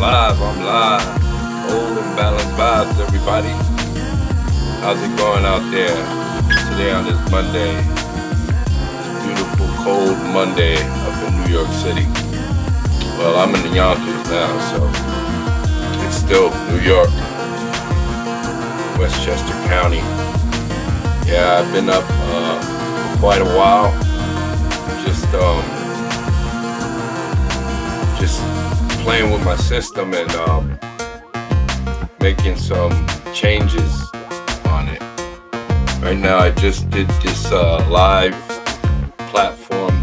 I'm live. Old and balanced vibes, everybody. How's it going out there? Today on this Monday, this beautiful cold Monday up in New York City. Well, I'm in the Yonkers now, so it's still New York, Westchester County. Yeah, I've been up for quite a while. Just playing with my system and making some changes on it. Right now, I just did this live platform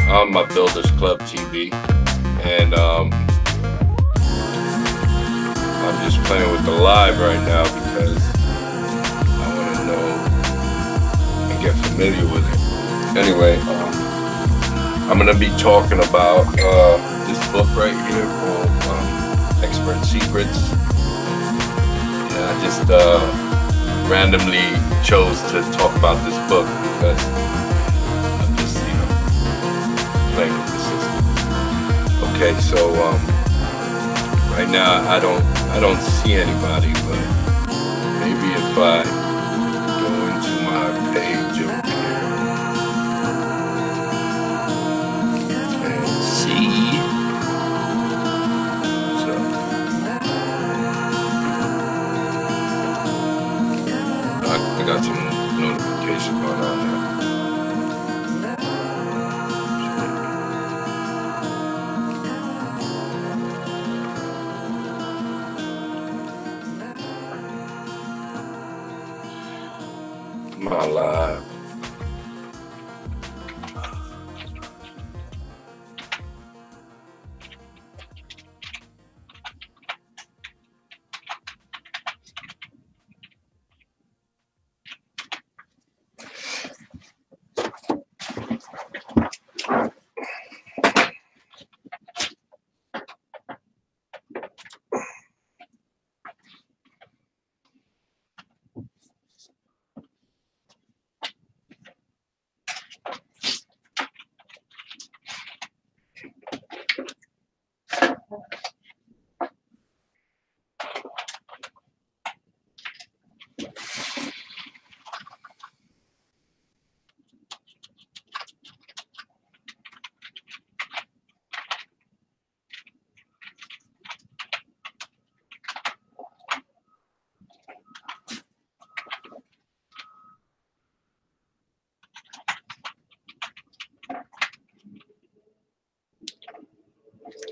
on my Builders Club TV, and I'm just playing with the live right now because I want to know and get familiar with it. Anyway, I'm going to be talking about this book right here called Expert Secrets. And I just randomly chose to talk about this book because I'm just, playing with the system. Okay, so right now I don't see anybody, but maybe if I go into my page over here and see. So I got some notification going on there. My live.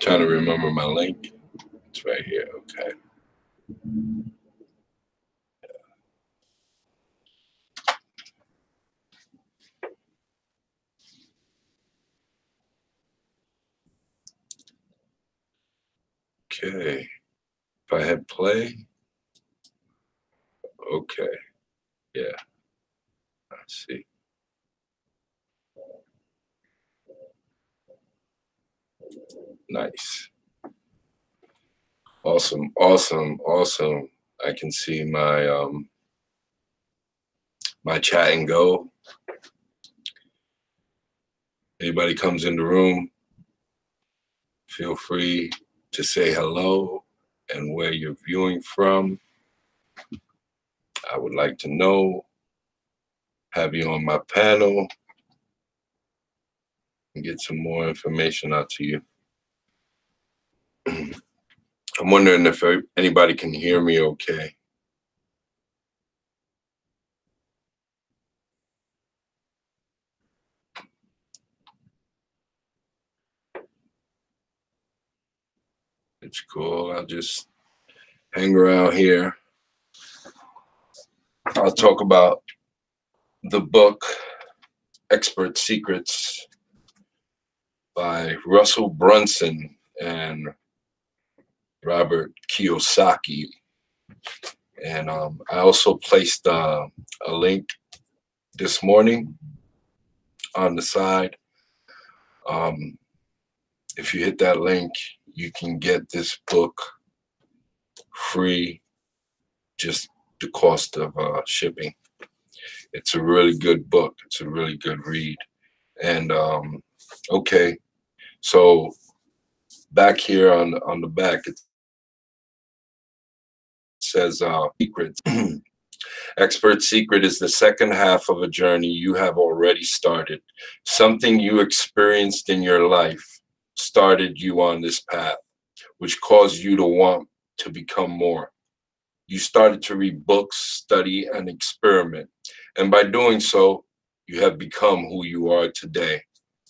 Trying to remember my link. It's right here. Okay. Okay. If I hit play. Okay. Yeah. Let's see. Nice. Awesome, awesome, awesome. I can see my my chat and go. Anybody comes in the room, feel free to say hello and where you're viewing from. I would like to know, have you on my panel, and get some more information out to you. I'm wondering if anybody can hear me okay. It's cool. I'll just hang around here. I'll talk about the book, Expert Secrets by Russell Brunson and Robert Kiyosaki. And I also placed a link this morning on the side. If you hit that link, you can get this book free, just the cost of shipping. It's a really good book. It's a really good read. And okay, so back here on the back, it says secrets. Expert secret is the second half of a journey you have already started. Something you experienced in your life started you on this path, which caused you to want to become more. You started to read books, study, and experiment. And by doing so, you have become who you are today,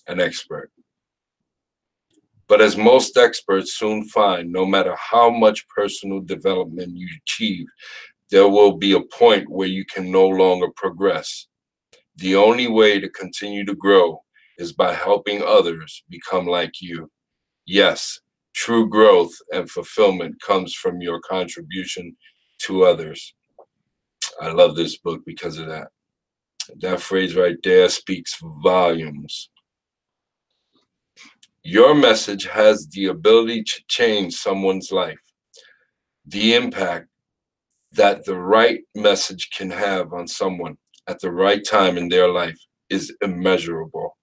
an expert. But as most experts soon find, no matter how much personal development you achieve, there will be a point where you can no longer progress. The only way to continue to grow is by helping others become like you. Yes, true growth and fulfillment comes from your contribution to others. I love this book because of that. That phrase right there speaks volumes. Your message has the ability to change someone's life. The impact that the right message can have on someone at the right time in their life is immeasurable.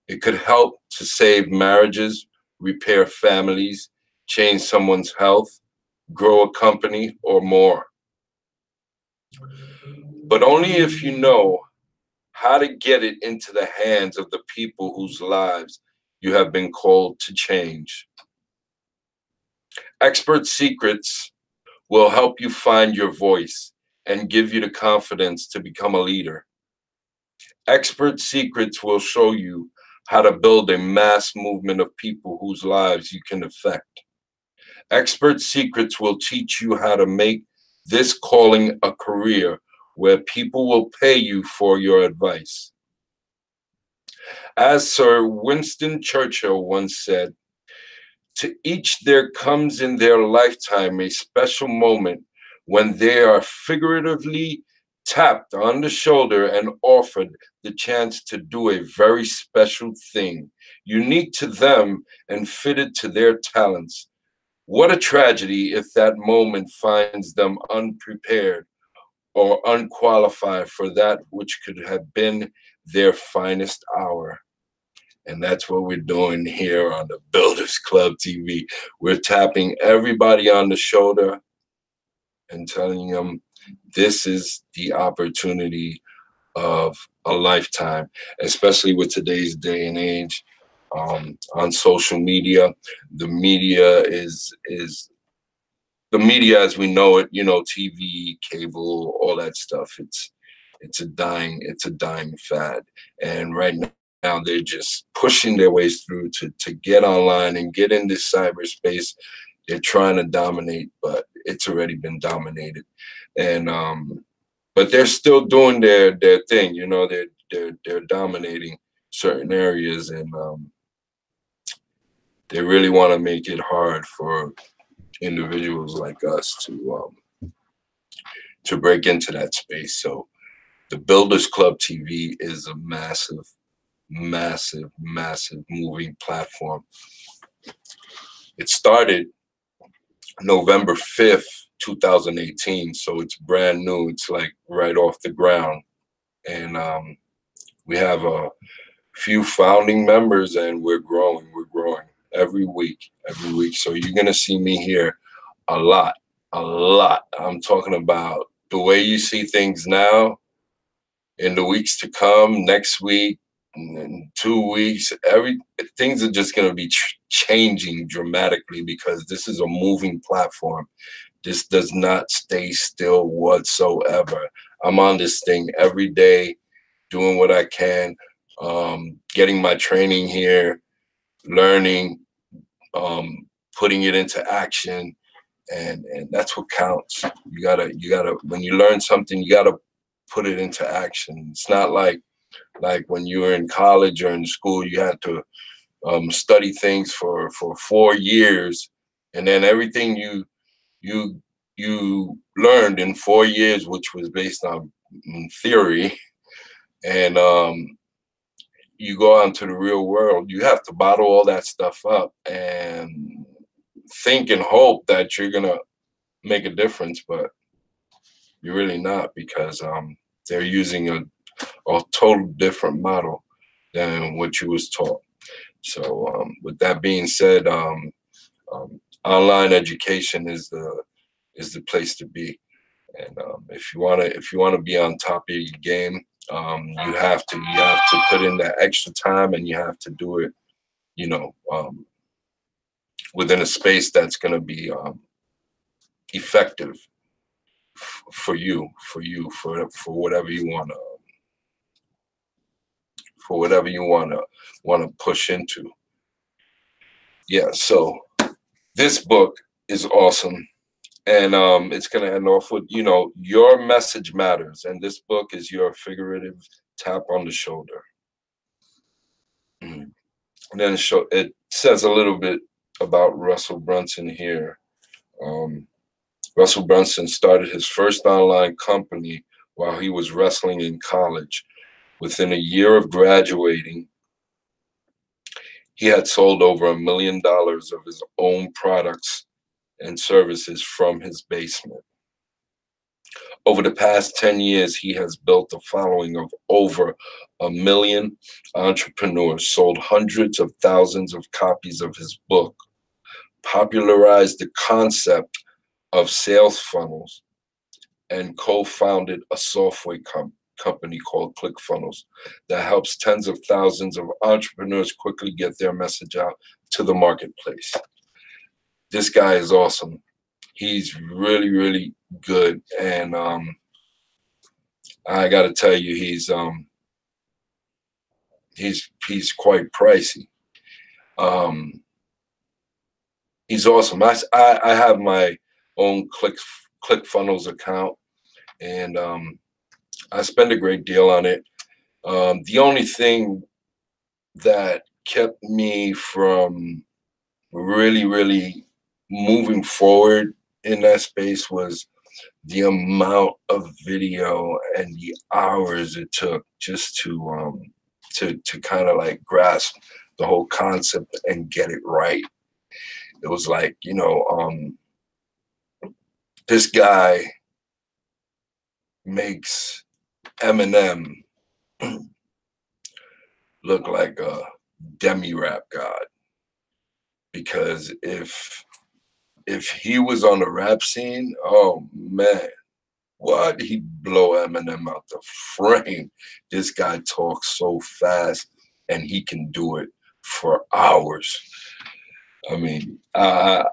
It could help to save marriages, repair families, change someone's health, grow a company, or more. But only if you know how to get it into the hands of the people whose lives you have been called to change. Expert secrets will help you find your voice and give you the confidence to become a leader. Expert secrets will show you how to build a mass movement of people whose lives you can affect. Expert secrets will teach you how to make this calling a career where people will pay you for your advice. As Sir Winston Churchill once said, to each there comes in their lifetime a special moment when they are figuratively tapped on the shoulder and offered the chance to do a very special thing, unique to them and fitted to their talents. What a tragedy if that moment finds them unprepared or unqualified for that which could have been their finest hour. And that's what we're doing here on the Builders Club TV. We're tapping everybody on the shoulder and telling them this is the opportunity of a lifetime, especially with today's day and age. On social media, the media is the media as we know it, you know, TV, cable, all that stuff. It's a dying fad. And right now they're just pushing their ways through to get online and get into cyberspace. They're trying to dominate, but it's already been dominated. And but they're still doing their thing, you know, they're dominating certain areas, and they really want to make it hard for individuals like us to break into that space. So the Builders Club TV is a massive moving platform. It started November 5th, 2018, so it's brand new. It's like right off the ground. And we have a few founding members, and we're growing every week. So you're gonna see me here a lot. I'm talking about the way you see things now, in the weeks to come, next week, in 2 weeks, things are just going to be changing dramatically, because this is a moving platform. This does not stay still whatsoever. I'm on this thing every day, doing what I can, getting my training here, learning, putting it into action, and that's what counts. You gotta when you learn something, you gotta put it into action. It's not like when you were in college or in school, you had to study things for 4 years, and then everything you learned in 4 years, which was based on theory, and you go out into the real world, you have to bottle all that stuff up and think and hope that you're gonna make a difference, but you're really not, because they're using a total different model than what you was taught. So with that being said, Online education is the place to be. And if you wanna be on top of your game, you have to put in that extra time, and you have to do it, you know, within a space that's gonna be effective for whatever you wanna push into. Yeah. So this book is awesome. And it's going to end off with, your message matters. And this book is your figurative tap on the shoulder. Mhm. And then it says a little bit about Russell Brunson here. Um, Russell Brunson started his first online company while he was wrestling in college. Within a year of graduating, he had sold over $1 million of his own products and services from his basement. Over the past 10 years, he has built a following of over 1 million entrepreneurs, sold hundreds of thousands of copies of his book, popularized the concept of sales funnels, and co-founded a software company called ClickFunnels that helps tens of thousands of entrepreneurs quickly get their message out to the marketplace. This guy is awesome. He's really, really good. And I got to tell you, he's quite pricey. He's awesome. I have my own ClickFunnels account, and I spend a great deal on it. The only thing that kept me from really, really moving forward in that space was the amount of video and the hours it took just to kind of like grasp the whole concept and get it right. It was like, this guy makes Eminem look like a demi-rap god, because if he was on the rap scene, oh man, what, he'd blow Eminem out the frame. This guy talks so fast, and he can do it for hours. I mean, I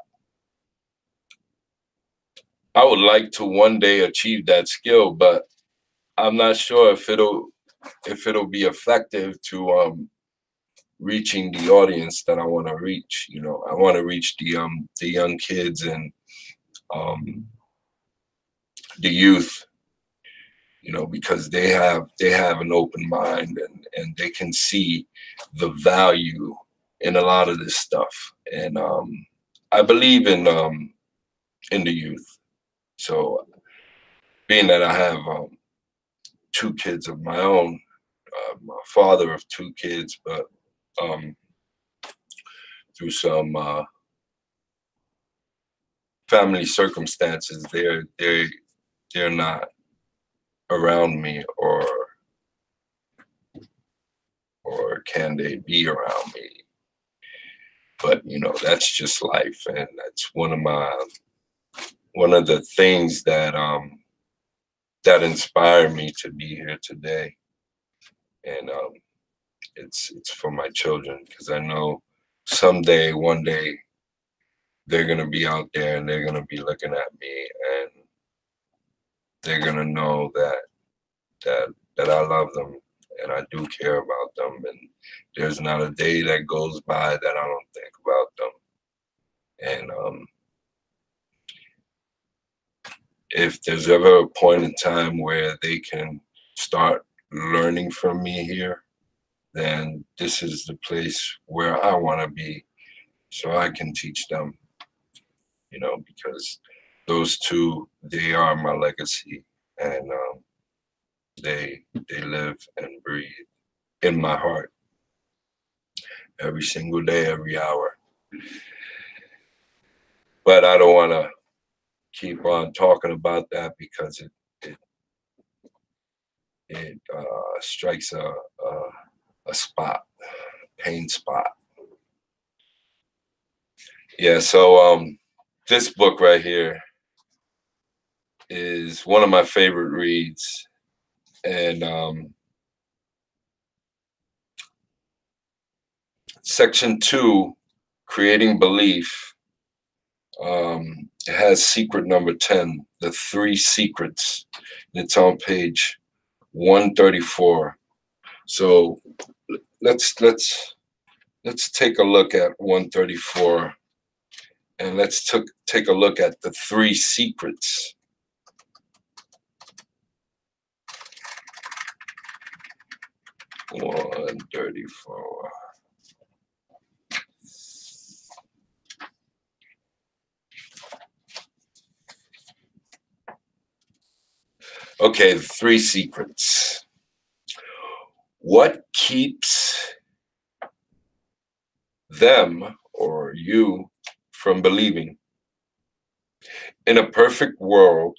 would like to one day achieve that skill, but I'm not sure if it'll be effective to reaching the audience that I want to reach. I want to reach the young kids and um, the youth. Because they have an open mind, and they can see the value in a lot of this stuff. And I believe in the youth. So being that I have two kids of my own, I'm a father of two kids, but um, through some family circumstances, they're not around me, or can they be around me? But that's just life, and that's one of the things that inspire me to be here today. And it's for my children, because I know one day, they're gonna be out there, and they're gonna be looking at me, and they're gonna know that I love them, and I do care about them, and there's not a day that goes by that I don't think about them. And if there's ever a point in time where they can start learning from me here, then this is the place where I want to be, so I can teach them, because those two, they are my legacy, and they live and breathe in my heart every single day, every hour. But I don't want to keep on talking about that, because it strikes a spot, pain spot. Yeah, so this book right here is one of my favorite reads, and section 2, creating belief, it has secret number 10, the 3 secrets. It's on page 134. So let's take a look at 134, and let's take a look at the 3 secrets. One 34. Okay, the 3 secrets. What keeps them or you from believing? In a perfect world,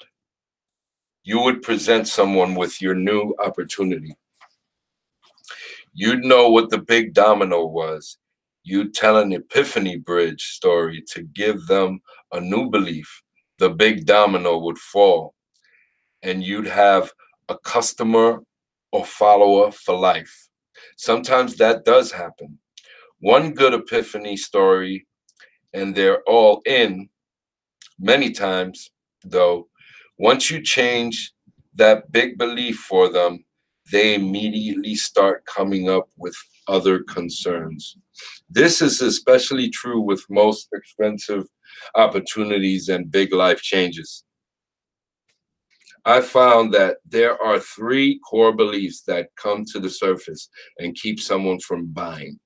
you would present someone with your new opportunity. You'd know what the big domino was. You'd tell an epiphany bridge story to give them a new belief. The big domino would fall, and you'd have a customer or follower for life. Sometimes that does happen. One good epiphany story, and they're all in. Many times, though, once you change that big belief for them, they immediately start coming up with other concerns. This is especially true with most expensive opportunities and big life changes. I found that there are 3 core beliefs that come to the surface and keep someone from buying,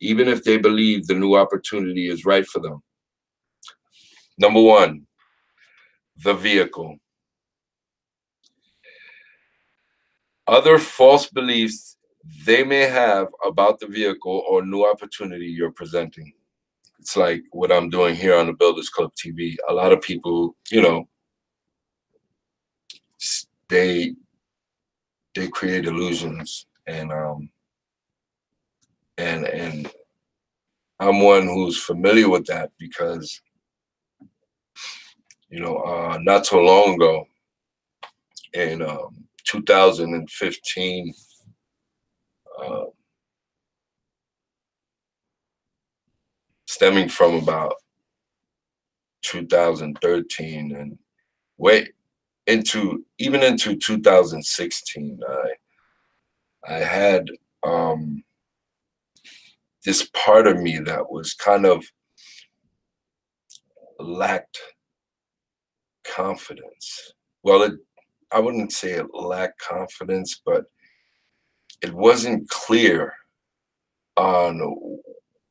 even if they believe the new opportunity is right for them. Number 1, the vehicle. Other false beliefs they may have about the vehicle or new opportunity you're presenting. It's like what I'm doing here on the Builders Club TV. A lot of people, they they create illusions, and I'm one who's familiar with that because not so long ago in 2015, uh, stemming from about 2013 and way into 2016, I had this part of me that was kind of lacked confidence. Well, I wouldn't say it lacked confidence, but it wasn't clear on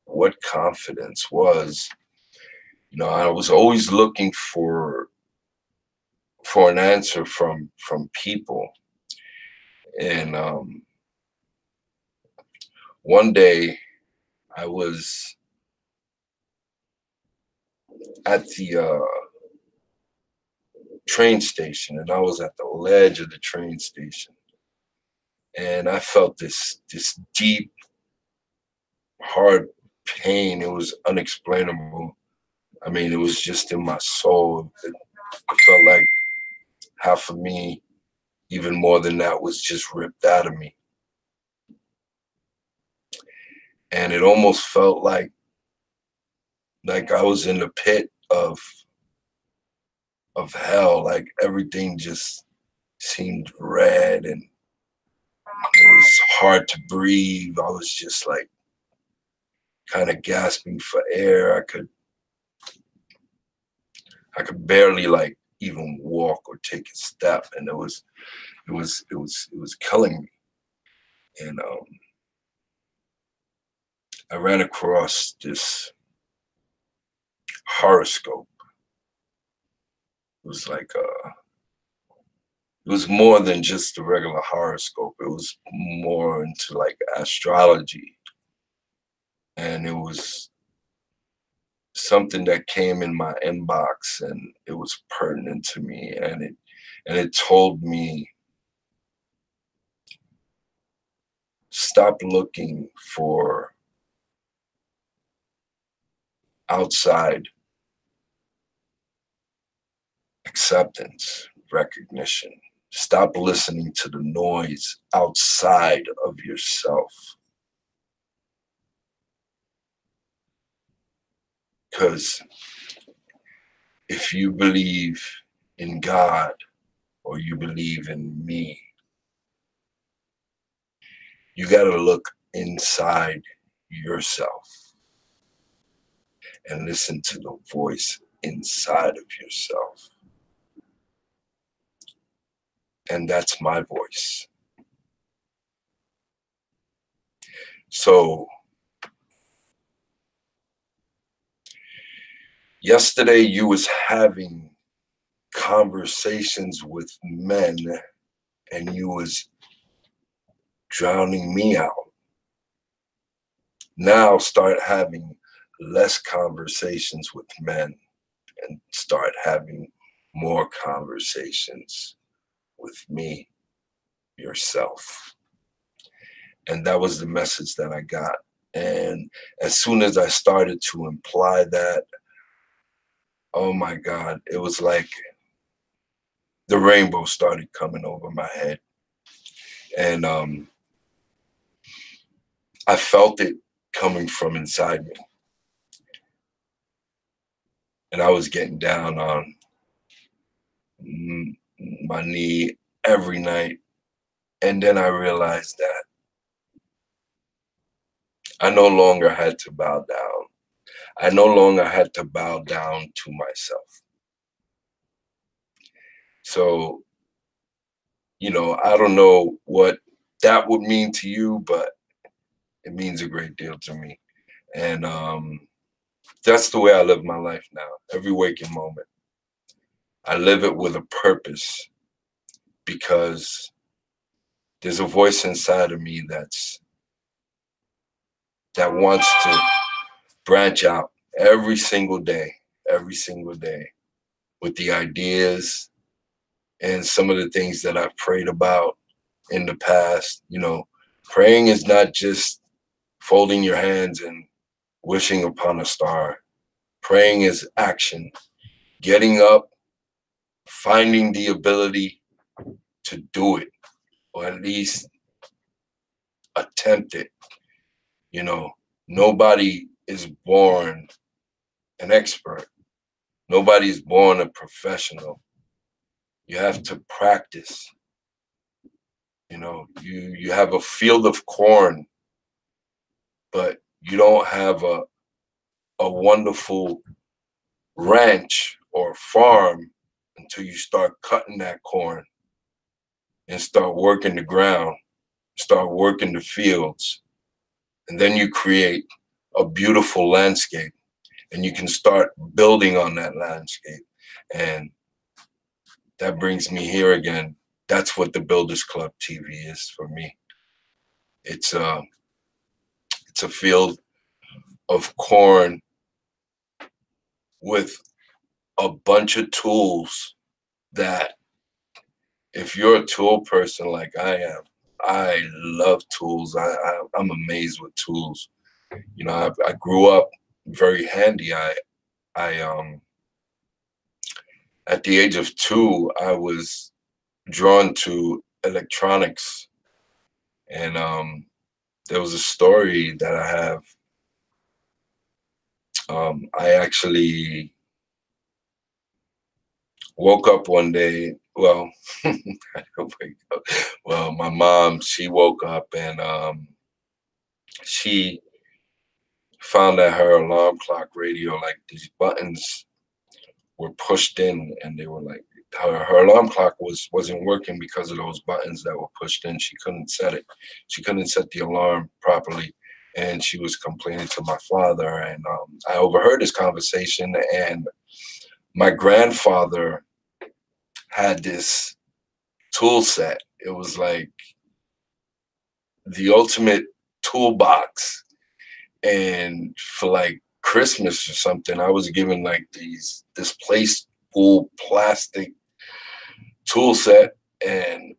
what confidence was. I was always looking for an answer from people, and one day I was at the train station, and I was at the ledge of the train station, and I felt this deep, hard pain. It was unexplainable. I mean, it was just in my soul. It felt like half of me, even more than that, was just ripped out of me. And it almost felt like I was in the pit of hell. Like everything just seemed red, and it was hard to breathe. I was just like kind of gasping for air. I could barely like even walk or take a step, and it was killing me. And I ran across this horoscope. It was like it was more than just a regular horoscope. It was more into like astrology, and it was something that came in my inbox, and it was pertinent to me, and it told me, stop looking for outside acceptance, recognition. Stop listening to the noise outside of yourself. Because if you believe in God or you believe in me, you got to look inside yourself and listen to the voice inside of yourself. And that's my voice. So yesterday you was having conversations with men and you was drowning me out. Now start having less conversations with men and start having more conversations with me, yourself. And that was the message that I got. And as soon as I started to imply that, oh my God, it was like the rainbow started coming over my head. And I felt it coming from inside me. And I was getting down on my knee every night. And then I realized that I no longer had to bow down. I no longer had to bow down to myself. So, you know, I don't know what that would mean to you, but it means a great deal to me. And that's the way I live my life now, every waking moment. I live it with a purpose because there's a voice inside of me that wants to branch out every single day with the ideas and some of the things that I've prayed about in the past. You know, praying is not just folding your hands and wishing upon a star. Praying is action, getting up, finding the ability to do it, or at least attempt it. You know, nobody is born an expert. Nobody is born a professional. You have to practice. You know, you have a field of corn, but you don't have a wonderful ranch or farm until you start cutting that corn and start working the ground, start working the fields. And then you create a beautiful landscape and you can start building on that landscape. And that brings me here again. That's what the Builders Club TV is for me. It's a field of corn with a bunch of tools that if you're a tool person like I am, I love tools. I'm amazed with tools. You know, I grew up very handy. I at the age of 2, I was drawn to electronics, and there was a story that I have. I actually woke up one day. Well, I didn't wake up. Well, my mom, she woke up and she found that her alarm clock radio, like these buttons were pushed in, and they were like her alarm clock wasn't working because of those buttons that were pushed in. She couldn't set it. She couldn't set the alarm properly, and she was complaining to my father. And I overheard this conversation, and my grandfather had this tool set. It was like the ultimate toolbox. And for like Christmas or something, I was given like this Playful plastic tool set, and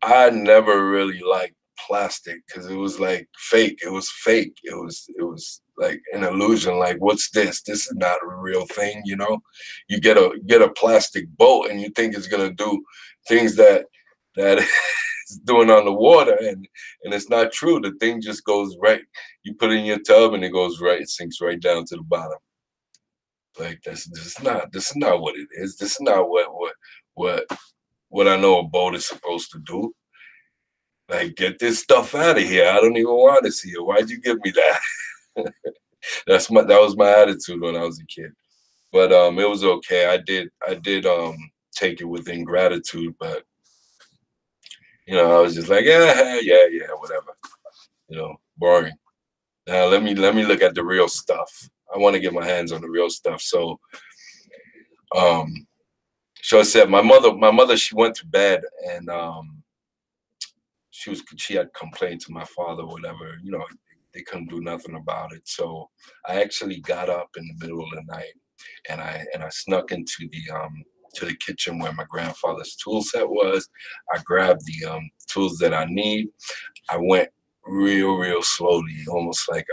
I never really liked plastic because it was like fake. It was fake. It was like an illusion. Like, what's this? This is not a real thing, you know? You get a plastic boat and you think it's gonna do things that it's doing on the water, and it's not true. The thing just goes right. You put it in your tub and it goes right, it sinks right down to the bottom. Like this is not what it is. This is not what what I know a boat is supposed to do. Like, get this stuff out of here. I don't even want to see it. Why'd you give me that? That was my attitude when I was a kid. But it was okay. I did take it within gratitude, but you know, I was just like, yeah, whatever. You know, boring. Now let me look at the real stuff. I want to get my hands on the real stuff. So so I said my mother, she went to bed, and she had complained to my father, whatever, you know, they couldn't do nothing about it. So I actually got up in the middle of the night, and I snuck into the kitchen where my grandfather's tool set was. I grabbed the tools that I need. I went real slowly, almost like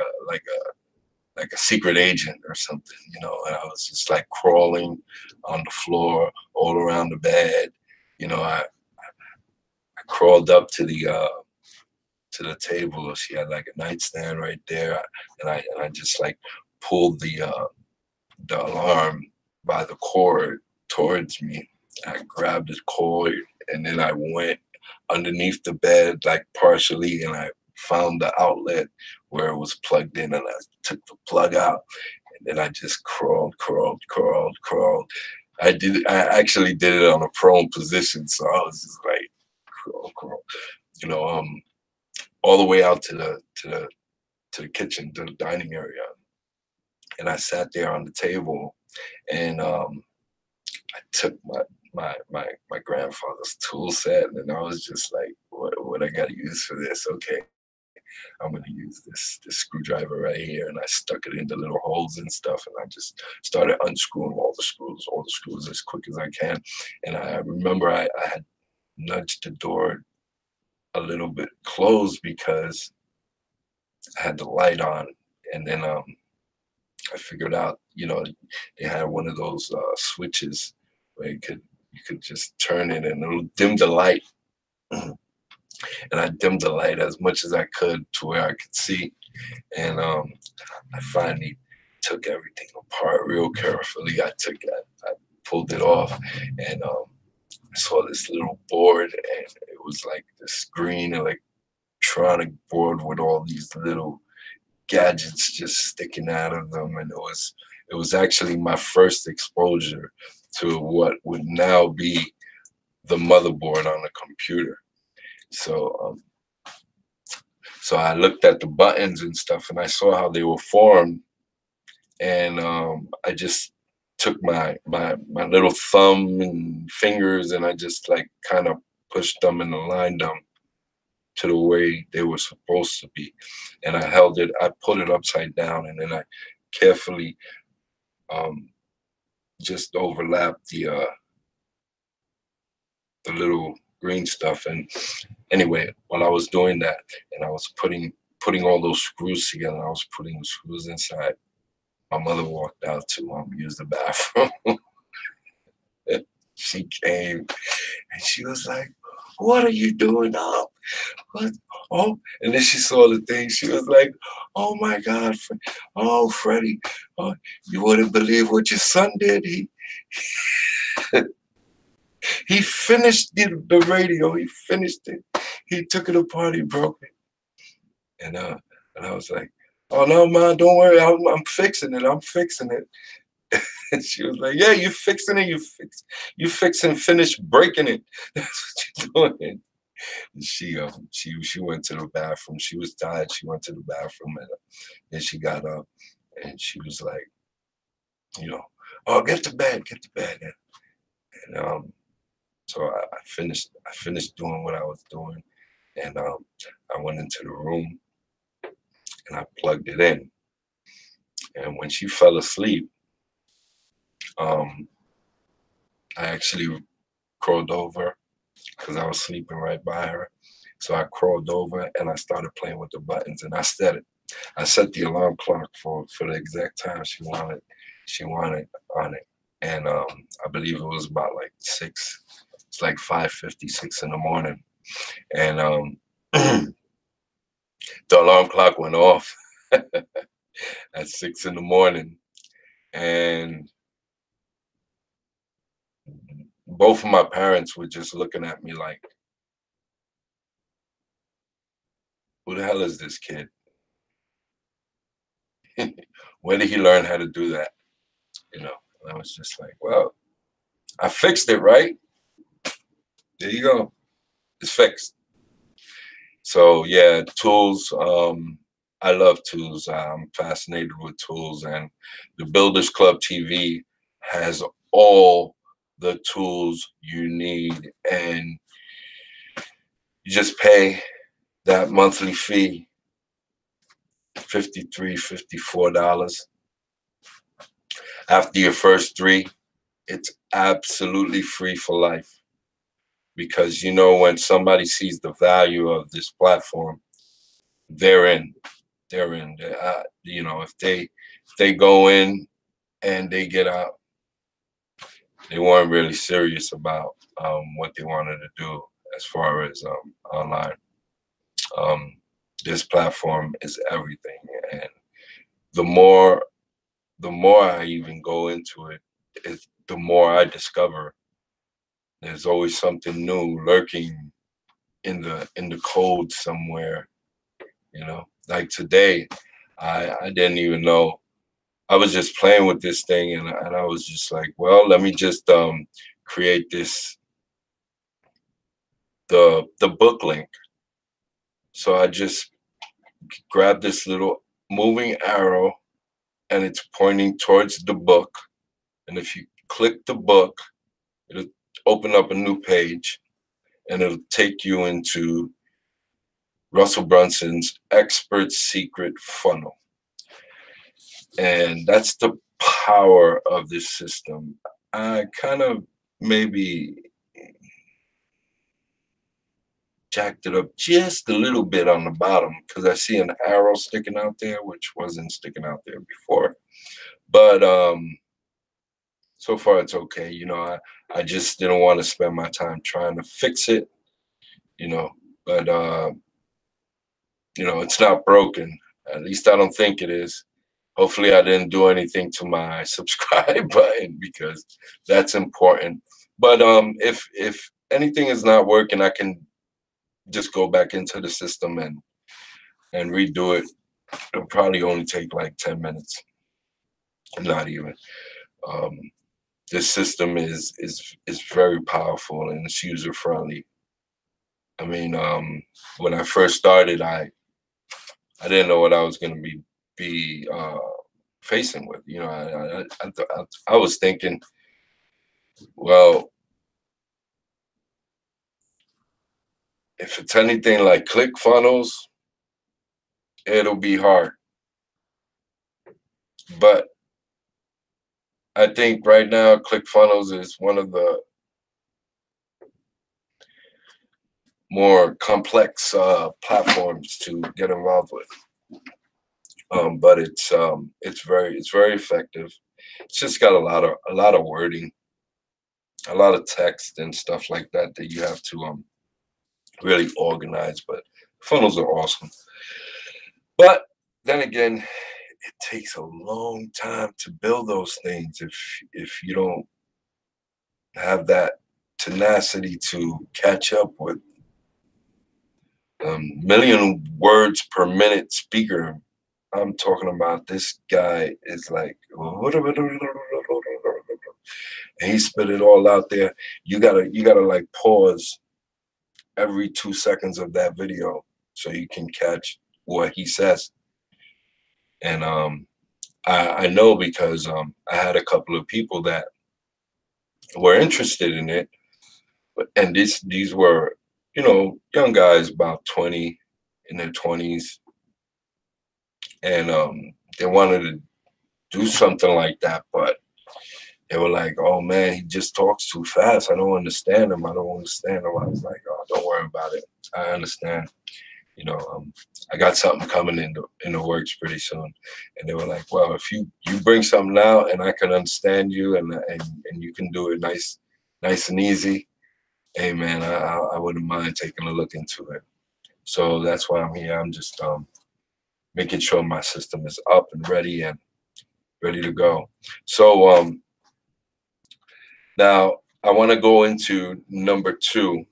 a secret agent or something, you know, and I was just like crawling on the floor, all around the bed. You know, I crawled up to the table. She had like a nightstand right there, and I just like pulled the alarm by the cord towards me. I grabbed the cord, and then I went underneath the bed, like partially, and I found the outlet where it was plugged in, and I took the plug out, and then I just crawled. I actually did it on a prone position, so I was just like crawl, you know, all the way out to the kitchen, to the dining area, and I sat there on the table, and I took my grandfather's tool set, and I was just like, what I gotta use for this? Okay, I'm gonna use this screwdriver right here, and I stuck it into little holes and stuff, and I just started unscrewing all the screws as quick as I can. And I remember I had nudged the door a little bit closed because I had the light on, and then I figured out, you know, they had one of those switches where you could just turn it and it'll dim the light. And I dimmed the light as much as I could to where I could see. And I finally took everything apart real carefully. I pulled it off, and I saw this little board, and it was like this green electronic board with all these little gadgets just sticking out of them. And it was actually my first exposure to what would now be the motherboard on a computer. So so I looked at the buttons and stuff, and I saw how they were formed, and I just took my little thumb and fingers, and I just like kind of pushed them and aligned them to the way they were supposed to be. And I put it upside down, and then I carefully just overlapped the little green stuff. And anyway, while I was doing that, and I was putting all those screws together, I was putting the screws inside, my mother walked out to use the bathroom. She came, and she was like, "What are you doing up? What? Oh," and then she saw the thing. She was like, "Oh my God, oh Freddie, oh, you wouldn't believe what your son did. He finished the radio. He finished it. He took it apart. He broke it." And I was like, "Oh no, Mom, don't worry. I'm fixing it. I'm fixing it." And she was like, "Yeah, you fixing it. You fix and finish breaking it. That's what you're doing." And she went to the bathroom. She was tired. She went to the bathroom, and then she got up, and she was like, you know, "Oh, get to bed, get to bed." And so I finished doing what I was doing, and I went into the room, and I plugged it in. And when she fell asleep, I actually crawled over because I was sleeping right by her, So I crawled over and I started playing with the buttons, and I set the alarm clock for the exact time she wanted on it. And I believe it was about like 6. It's like 5:56 in the morning, and the alarm clock went off at 6 in the morning, and both of my parents were just looking at me like, "Who the hell is this kid? Where did he learn how to do that?" You know, and I was just like, "Well, I fixed it, right? There you go. It's fixed." So yeah, tools. I love tools. I'm fascinated with tools, and the Builders Club TV has all the tools you need, and you just pay that monthly fee, $54. After your first 3, it's absolutely free for life, because you know when somebody sees the value of this platform, they're in. They're in. You know, if they go in and they get out, they weren't really serious about what they wanted to do as far as online. Um, this platform is everything, and the more I even go into it, the more I discover there's always something new lurking in the code somewhere. You know, like today, I didn't even know. I was just playing with this thing, and I was just like, well, let me just create the book link. So I just grabbed this little moving arrow, and it's pointing towards the book. And if you click the book, it'll open up a new page, and it'll take you into Russell Brunson's Expert Secret Funnel. And that's the power of this system. I kind of maybe jacked it up just a little bit on the bottom because I see an arrow sticking out there, which wasn't sticking out there before. But so far it's okay. You know, I just didn't want to spend my time trying to fix it, you know, but you know, it's not broken. At least I don't think it is. Hopefully I didn't do anything to my subscribe button, because that's important. But if anything is not working, I can just go back into the system and redo it. It'll probably only take like 10 minutes. Not even. Um, this system is very powerful, and it's user friendly. I mean, when I first started, I didn't know what I was going to be facing with. You know, I was thinking, well, if it's anything like ClickFunnels, it'll be hard. But I think right now ClickFunnels is one of the more complex platforms to get involved with. But it's very effective. It's just got a lot of wording, a lot of text and stuff like that that you have to really organize. But funnels are awesome. But then again, it takes a long time to build those things if you don't have that tenacity to catch up with million words per minute speaker. I'm talking about this guy is like, and he spit it all out there. You gotta like pause every 2 seconds of that video so you can catch what he says. And I know because I had a couple of people that were interested in it, and these were, you know, young guys about 20, in their 20s, and they wanted to do something like that, but they were like, "Oh man, he just talks too fast. I don't understand him. I don't understand him." I was like, don't worry about it. I understand. You know, I got something coming in the works pretty soon. And they were like, well, if you bring something out and I can understand you and you can do it nice and easy, hey man, I wouldn't mind taking a look into it. So that's why I'm here. I'm just making sure my system is up and ready to go. So now I want to go into number 2.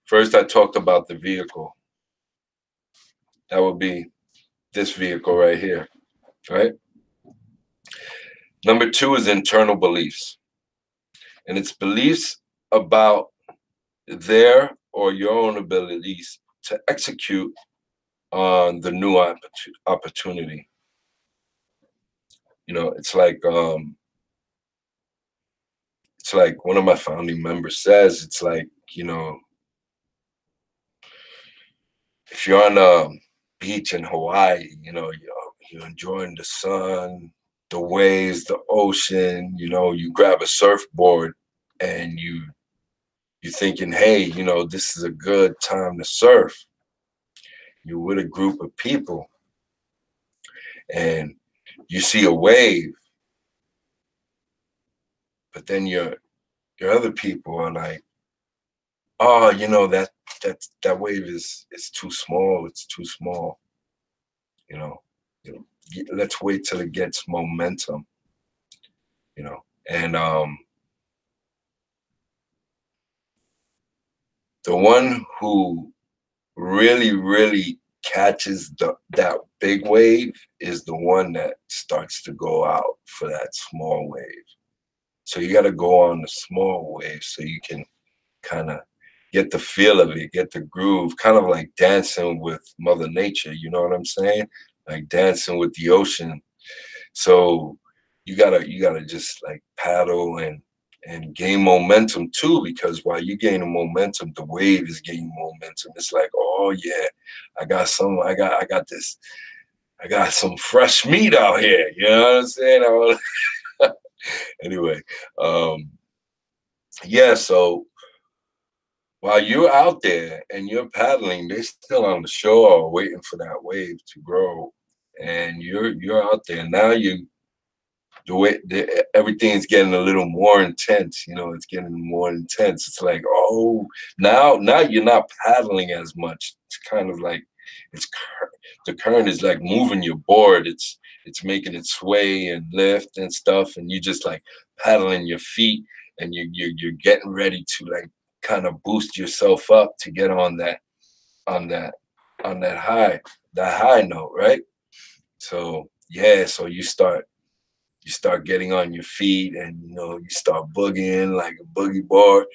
First, I talked about the vehicle. That would be this vehicle right here, right? Number 2 is internal beliefs. And it's beliefs about their or your own abilities to execute on the new opportunity. You know, it's like one of my founding members says, it's like, you know, if you're on a beach in Hawaii, you know, you're enjoying the sun, the waves, the ocean, you know, you grab a surfboard and you're thinking, hey, you know, this is a good time to surf. You're with a group of people and you see a wave, but then your other people are like, oh, you know, that wave is too small. It's too small. You know, let's wait till it gets momentum. You know, and the one who really catches that big wave is the one that starts to go out for that small wave. So you got to go on the small wave so you can kind of get the feel of it, get the groove, kind of like dancing with Mother Nature. You know what I'm saying? Like dancing with the ocean. So you gotta just like paddle and gain momentum too, because while you gaining momentum, the wave is gaining momentum. It's like, oh yeah, I got some fresh meat out here. You know what I'm saying? Anyway, yeah, so while you're out there and you're paddling, they're still on the shore waiting for that wave to grow. And you're out there. Now everything's getting a little more intense, you know, it's getting more intense. It's like, oh, now you're not paddling as much. It's kind of like the current is like moving your board. It's making it sway and lift and stuff, and you just like paddling your feet, and you're getting ready to like kind of boost yourself up to get on that high note, right? So yeah, so you start getting on your feet, and you know, you start boogieing like a boogie board.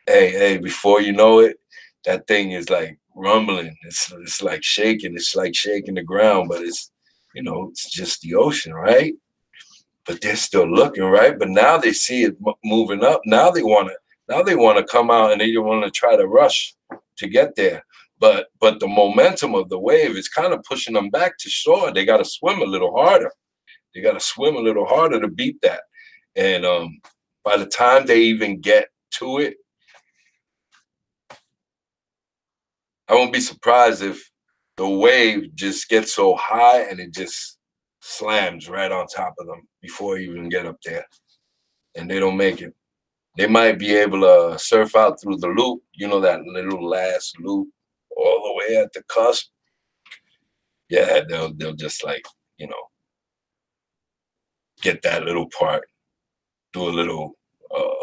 Hey, before you know it, that thing is like rumbling. It's like shaking. It's like shaking the ground, but it's, you know, it's just the ocean, right? But they're still looking, right? But now they see it moving up. Now they want to come out, and they want to try to rush to get there. But the momentum of the wave is kind of pushing them back to shore. They got to swim a little harder. They got to swim a little harder to beat that. And by the time they even get to it, I won't be surprised if the wave just gets so high and it just slams right on top of them before you even get up there, and they don't make it. They might be able to surf out through the loop, you know, that little last loop all the way at the cusp. Yeah, they'll just like, you know, get that little part, do a little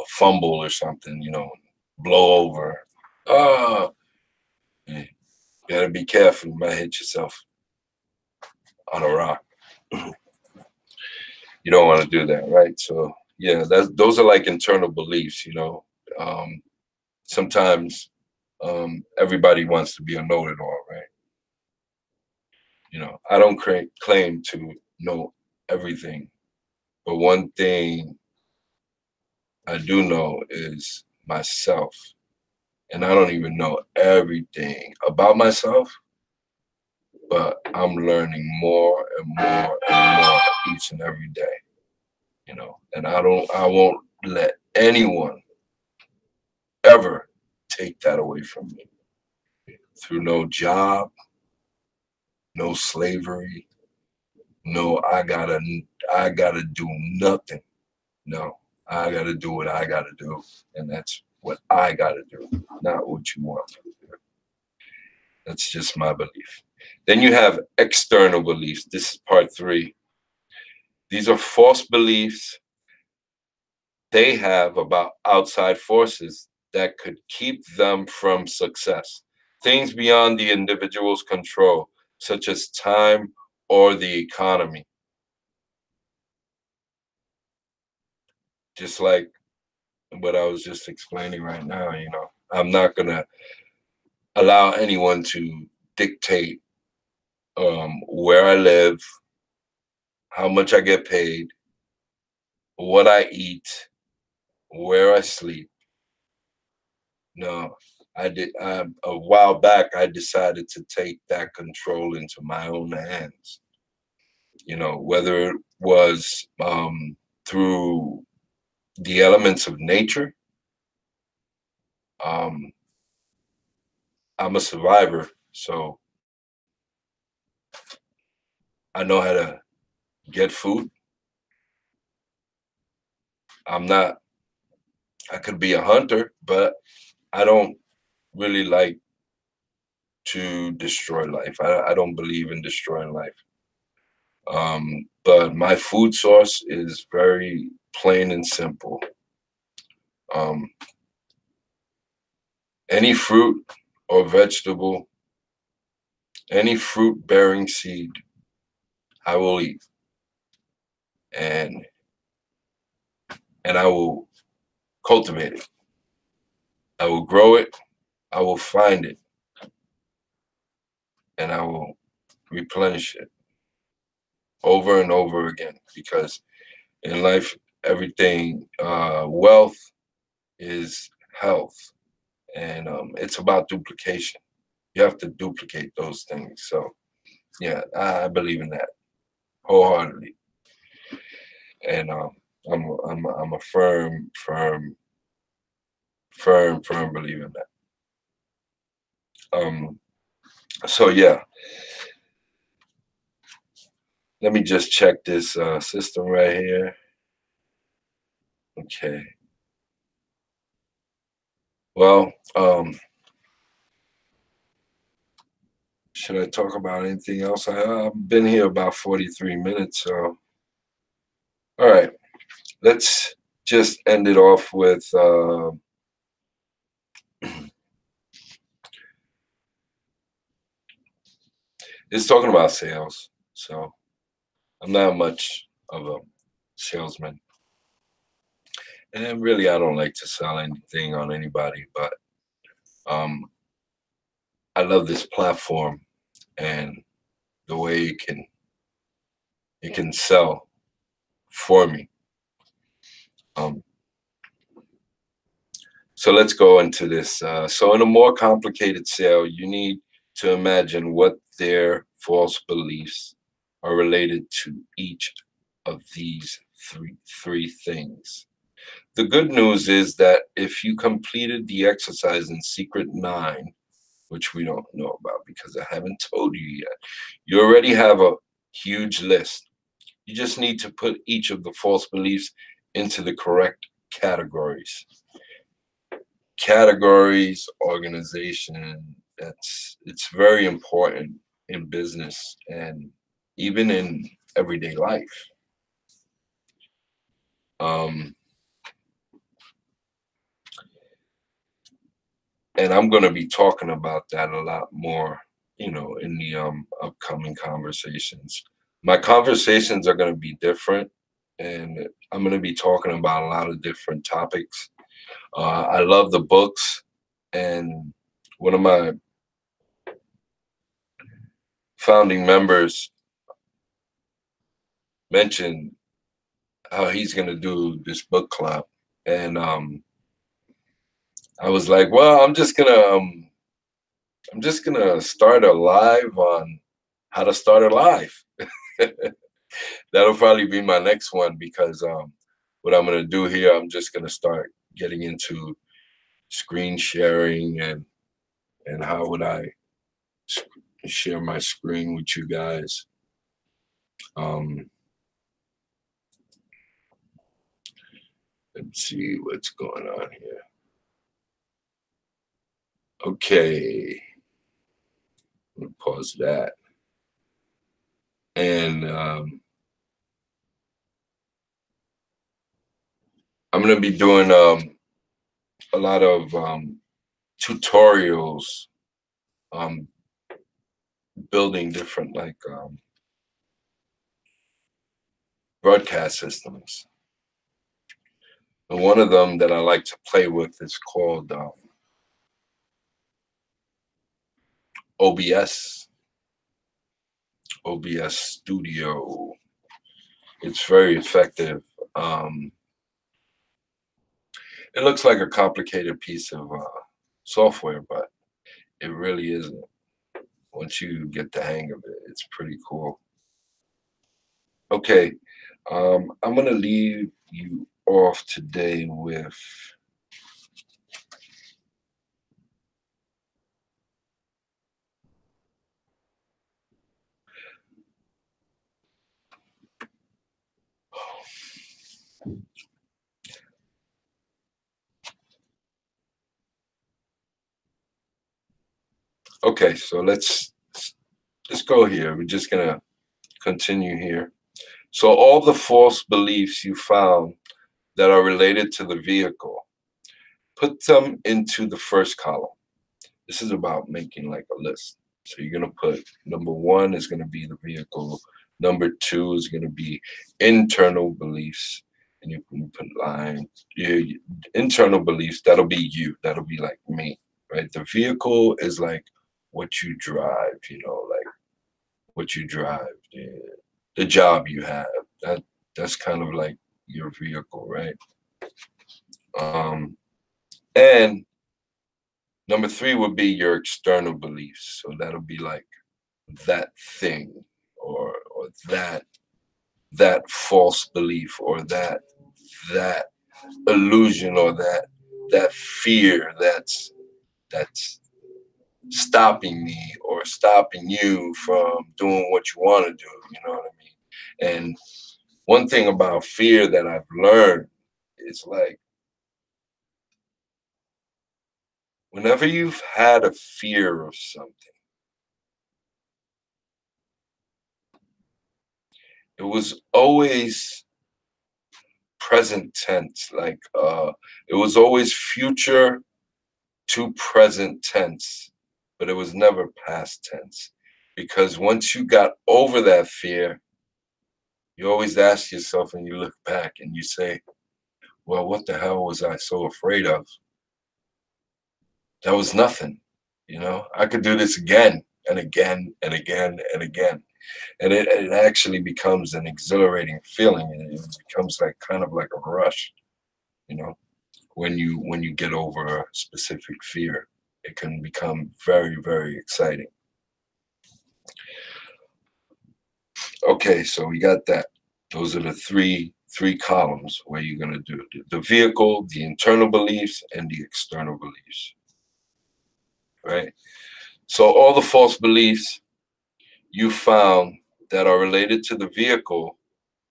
fumble or something, you know, blow over. You gotta be careful. You might hit yourself on a rock. You don't want to do that, right? So yeah, those are like internal beliefs, you know. Sometimes everybody wants to be a know-it-all, right? You know, I don't claim to know everything, but one thing I do know is myself. And I don't even know everything about myself, but I'm learning more and more and more each and every day, you know. And I won't let anyone ever take that away from me. Through no job, no slavery, no I gotta do nothing. No, I gotta do what I gotta do, and that's what I gotta do, not what you want me to do. That's just my belief. Then you have external beliefs. This is part 3. These are false beliefs they have about outside forces that could keep them from success. Things beyond the individual's control, such as time or the economy. Just like what I was just explaining right now, I'm not going to allow anyone to dictate where I live, how much I get paid, what I eat, where I sleep. No, a while back, I decided to take that control into my own hands. Whether it was through the elements of nature. I'm a survivor, so I know how to get food. I could be a hunter, but I don't really like to destroy life. I don't believe in destroying life. But my food source is very plain and simple. Any fruit or vegetable, any fruit bearing seed, I will eat. And I will cultivate it. I will grow it. I will find it. And I will replenish it over and over again, because in life, everything, wealth is health, and it's about duplication. You have to duplicate those things. So yeah, I believe in that wholeheartedly, and I'm a firm believer in that. So yeah, let me just check this system right here. Okay. Well, should I talk about anything else? I've been here about 43 minutes, so all right. Let's just end it off with it's talking about sales. So I'm not much of a salesman. And really, I don't like to sell anything on anybody, but I love this platform and the way it can sell for me. So let's go into this. So in a more complicated sale, you need to imagine what their false beliefs are related to each of these three things. The good news is that if you completed the exercise in Secret 9, which we don't know about because I haven't told you yet, you already have a huge list. You just need to put each of the false beliefs into the correct categories. Categories, organization, it's very important in business and even in everyday life. And I'm going to be talking about that a lot more, in the upcoming conversations. My conversations are going to be different, and I'm going to be talking about a lot of different topics. I love the books, and one of my founding members mentioned how he's going to do this book club, and I was like, well, I'm just gonna start a live on how to start a live. That'll probably be my next one, because what I'm gonna do here, I'm just gonna start getting into screen sharing and how would I share my screen with you guys. Let's see what's going on here. Okay, pause that. And I'm going to be doing a lot of tutorials, building different like broadcast systems. And one of them that I like to play with is called OBS Studio. It's very effective. It looks like a complicated piece of software, but it really isn't. Once you get the hang of it, it's pretty cool. Okay, I'm gonna leave you off today with okay, so let's go here. We're just gonna continue here. So all the false beliefs you found that are related to the vehicle, put them into the first column. This is about making like a list. So you're gonna put number 1 is gonna be the vehicle, number 2 is gonna be internal beliefs, and you can put line, your internal beliefs, that'll be you, that'll be like me, right? The vehicle is like what you drive, like what you drive, the job you have. That's kind of like your vehicle, right? And number 3 would be your external beliefs. So that'll be like that thing or that false belief or that illusion or that fear that's stopping me or stopping you from doing what you want to do, you know what I mean? And one thing about fear that I've learned is like whenever you've had a fear of something, it was always present tense, like it was always future to present tense, but it was never past tense. Because once you got over that fear, you always ask yourself and you look back and you say, well, what the hell was I so afraid of? That was nothing. I could do this again and again and again and again. And it actually becomes an exhilarating feeling, and it becomes like kind of like a rush, when you get over a specific fear. It can become very, very exciting. Okay, so we got that. Those are the three columns where you're going to do the vehicle, the internal beliefs, and the external beliefs, right? So all the false beliefs you found that are related to the vehicle,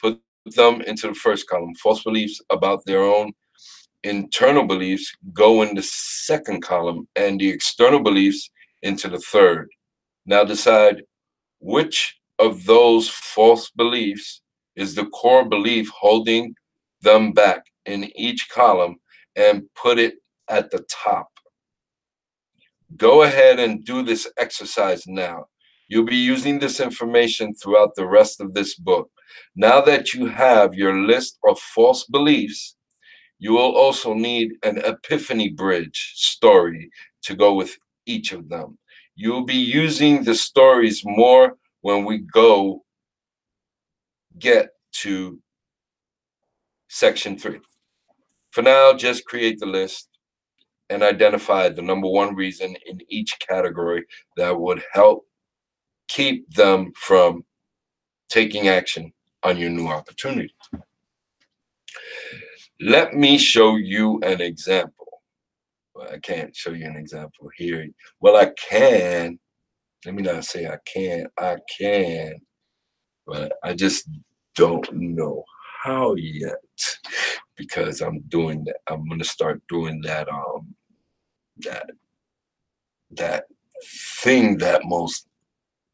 put them into the first column. False beliefs about their own internal beliefs go in the second column, and the external beliefs into the third. Now decide which of those false beliefs is the core belief holding them back in each column and put it at the top. Go ahead and do this exercise now. You'll be using this information throughout the rest of this book. Now that you have your list of false beliefs, you will also need an epiphany bridge story to go with each of them. You'll be using the stories more when we get to section 3. For now, just create the list and identify the number 1 reason in each category that would help keep them from taking action on your new opportunity. Let me show you an example. But I can't show you an example here. Well, I can. Let me not say I can't. I can, but I just don't know how yet because I'm doing that. I'm gonna start doing that that thing that most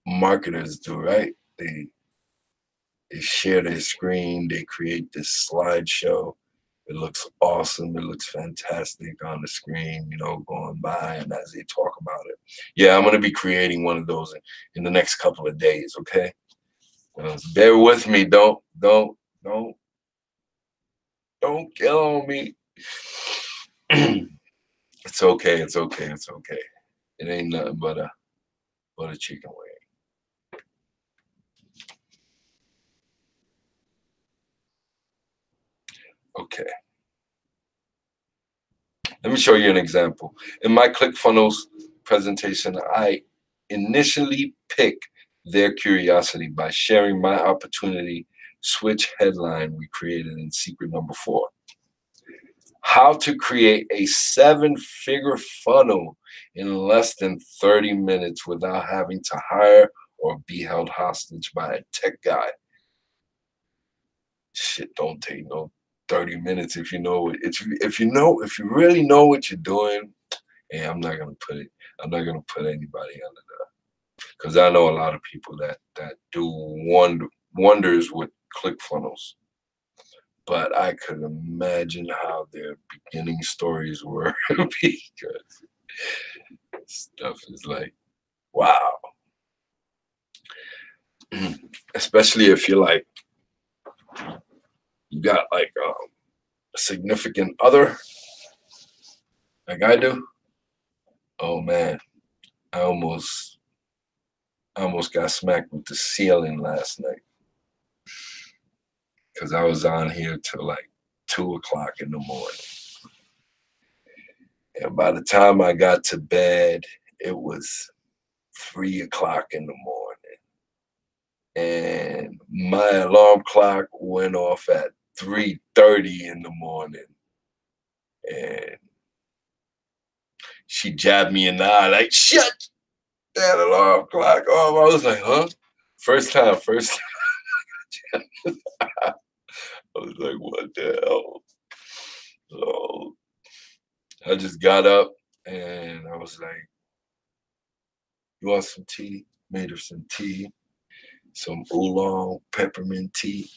marketers do, right? They share their screen, they create this slideshow. It looks awesome. It looks fantastic on the screen, you know, going by and as they talk about it. Yeah, I'm going to be creating one of those in the next couple of days, okay? Bear with me. Don't kill on me. It's okay. It's okay. It's okay. It ain't nothing but a chicken wing. Okay. Let me show you an example. In my ClickFunnels presentation, I initially pick their curiosity by sharing my opportunity switch headline we created in secret number 4. How to create a 7-figure funnel in less than 30 minutes without having to hire or be held hostage by a tech guy. Shit don't take no 30 minutes if you know it. If you really know what you're doing. Hey, I'm not gonna put anybody under that because I know a lot of people that do wonders with ClickFunnels. But I could imagine how their beginning stories were because stuff is like, wow. Especially if you're like, you got like a significant other, like I do. Oh man, I almost got smacked with the ceiling last night because I was on here till like 2 o'clock in the morning. And by the time I got to bed, it was 3 o'clock in the morning. And my alarm clock went off at 3:30 in the morning. And she jabbed me in the eye like, shut that alarm clock off. I was like, huh? First time. I was like, what the hell? So I just got up and I was like, you want some tea? Made her some tea, some oolong peppermint tea,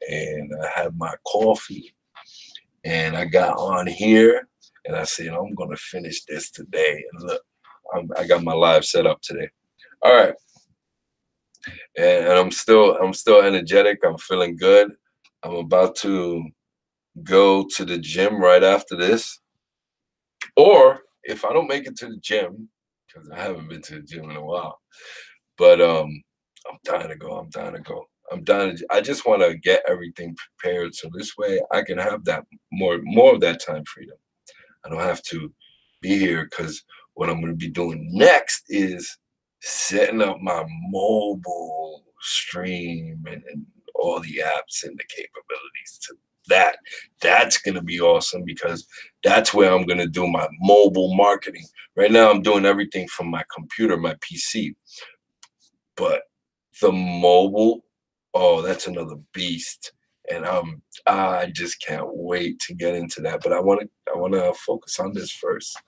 and I had my coffee. And I got on here and I said, I'm gonna finish this today. And look, I got my live set up today. All right. And I'm still energetic. I'm feeling good. I'm about to go to the gym right after this. Or if I don't make it to the gym, because I haven't been to the gym in a while, but I'm dying to go. I just want to get everything prepared so this way I can have that more of that time freedom. I don't have to be here because what I'm going to be doing next is setting up my mobile stream and all the apps and the capabilities to that. That's going to be awesome because that's where I'm going to do my mobile marketing. Right now, I'm doing everything from my computer, my PC, but the mobile, oh, that's another beast. And I just can't wait to get into that. But I want to focus on this first.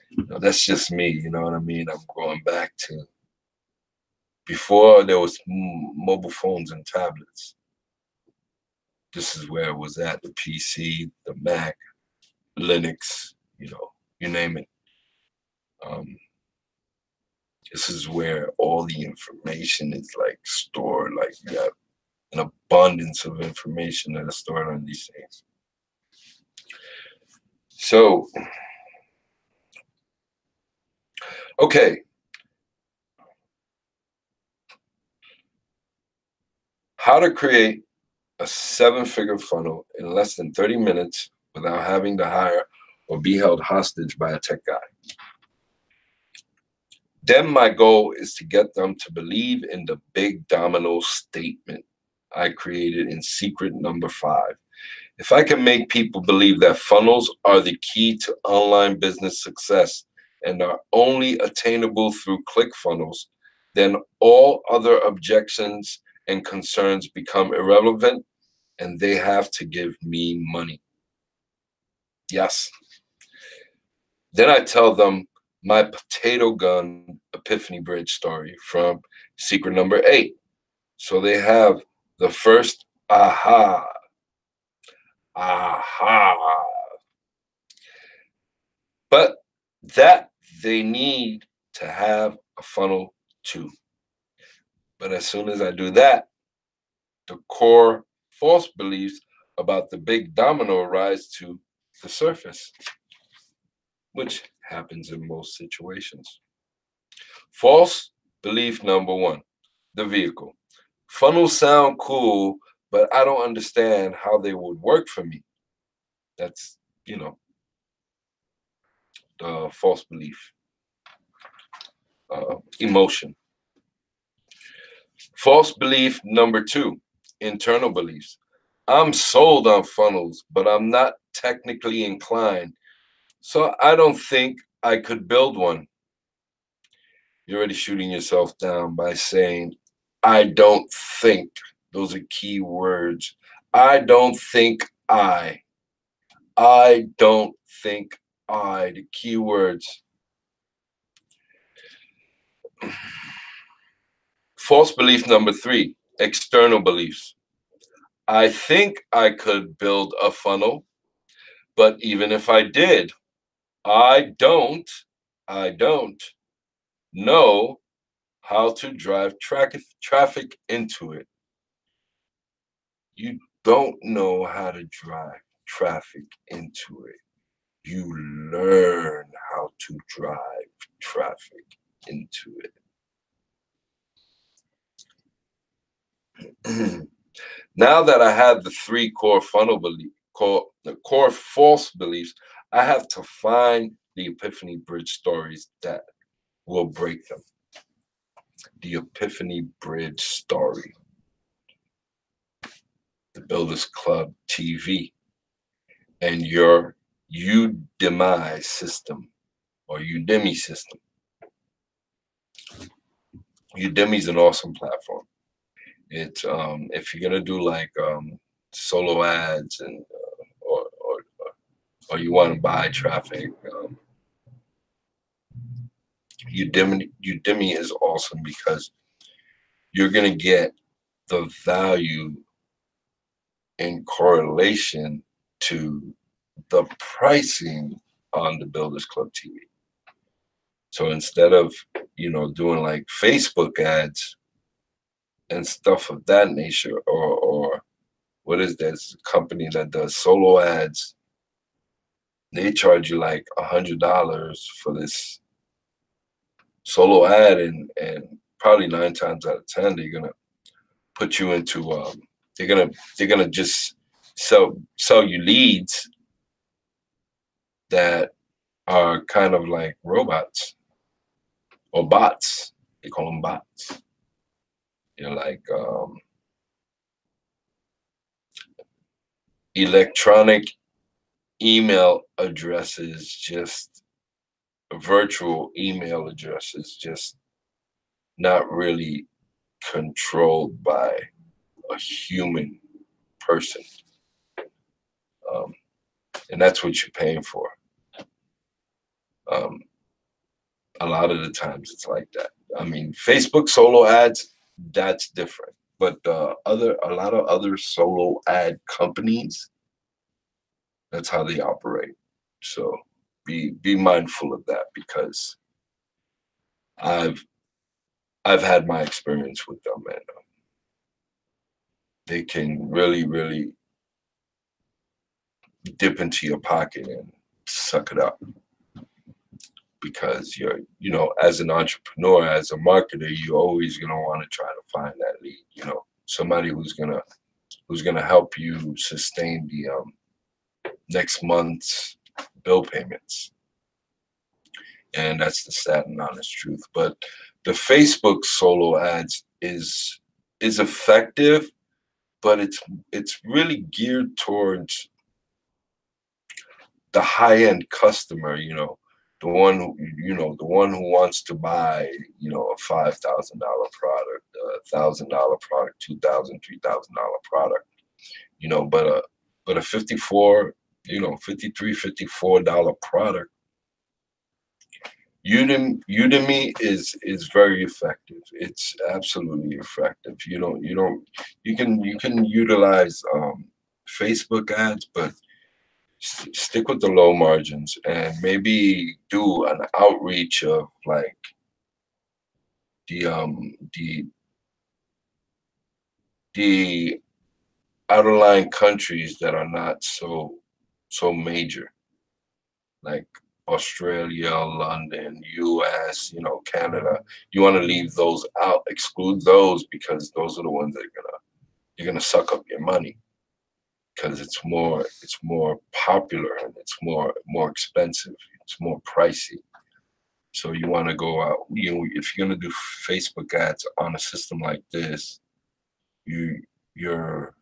You know, that's just me. You know what I mean? I'm going back to before there was mobile phones and tablets. This is where it was at: the PC, the Mac, Linux. You know, you name it. This is where all the information is like stored. Like you have an abundance of information that is stored on these things. So, okay. How to create a 7-figure funnel in less than 30 minutes without having to hire or be held hostage by a tech guy. Then my goal is to get them to believe in the big domino statement I created in secret number 5. If I can make people believe that funnels are the key to online business success and are only attainable through ClickFunnels, then all other objections and concerns become irrelevant and they have to give me money. Yes. Then I tell them my potato gun epiphany bridge story from secret number 8. So they have the first aha. Aha. But that they need to have a funnel too. But as soon as I do that, the core false beliefs about the big domino rise to the surface, which happens in most situations. False belief number 1, the vehicle. Funnels sound cool, but I don't understand how they would work for me. That's, the false belief. Emotion. False belief number 2, internal beliefs. I'm sold on funnels, but I'm not technically inclined, so I don't think I could build one. You're already shooting yourself down by saying, I don't think. Those are key words. I don't think I. I don't think I. The key words. False belief number 3, external beliefs. I think I could build a funnel, but even if I did, I don't know how to drive traffic into it. You don't know how to drive traffic into it. You learn how to drive traffic into it. Now that I have the 3 core the core false beliefs, I have to find the epiphany bridge stories that will break them. The epiphany bridge story. The Builders Club TV and your Udemy system or Udemy system. Udemy is an awesome platform. It's if you're gonna do like solo ads and or you want to buy traffic, Udemy is awesome because you're gonna get the value in correlation to the pricing on the Builders Club TV. So instead of doing like Facebook ads and stuff of that nature, or what is this company that does solo ads? They charge you like $100 for this solo ad, and probably 9 times out of 10 they're gonna put you into they're gonna just sell you leads that are kind of like robots or bots. They call them bots. Like electronic email addresses, just virtual email addresses, just not really controlled by a human person. And that's what you're paying for. A lot of the times it's like that. I mean, Facebook solo ads, that's different. But a lot of other solo ad companies, that's how they operate. So be mindful of that, because I've had my experience with them, and they can really, really dip into your pocket and suck it up. Because you're, as an entrepreneur, as a marketer, you're always gonna want to try to find that lead. Somebody who's gonna help you sustain the next month's bill payments. And that's the sad and honest truth. But the Facebook solo ads is effective, but it's really geared towards the high-end customer, you know, the one who, you know, the one who wants to buy, you know, a $5,000 product, $1,000 product, $2,000, $3,000 product, you know, but a 54, you know, 53, $54 product. Udemy is very effective. It's absolutely effective. You can utilize Facebook ads, but stick with the low margins and maybe do an outreach of like the um the the outer line countries that are not so major, like Australia, London, US, you know, Canada. You want to leave those out, exclude those, because those are the ones that are gonna you're gonna suck up your money, because it's more popular and it's more expensive. It's more pricey. So you want to go out, you know, if you're gonna do Facebook ads on a system like this, you your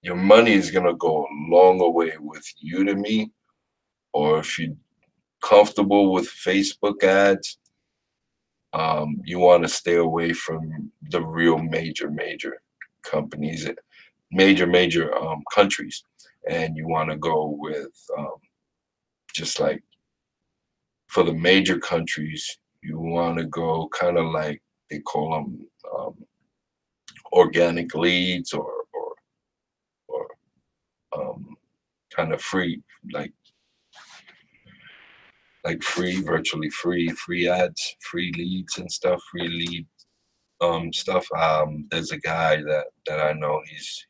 your money is gonna go a longer way with Udemy, or if you're comfortable with Facebook ads, you want to stay away from the real major companies, major countries, and you want to go with just like for the major countries, you want to go kind of like they call them organic leads, or kind of free, like free, virtually free ads, free leads and stuff, free lead stuff. There's a guy that I know.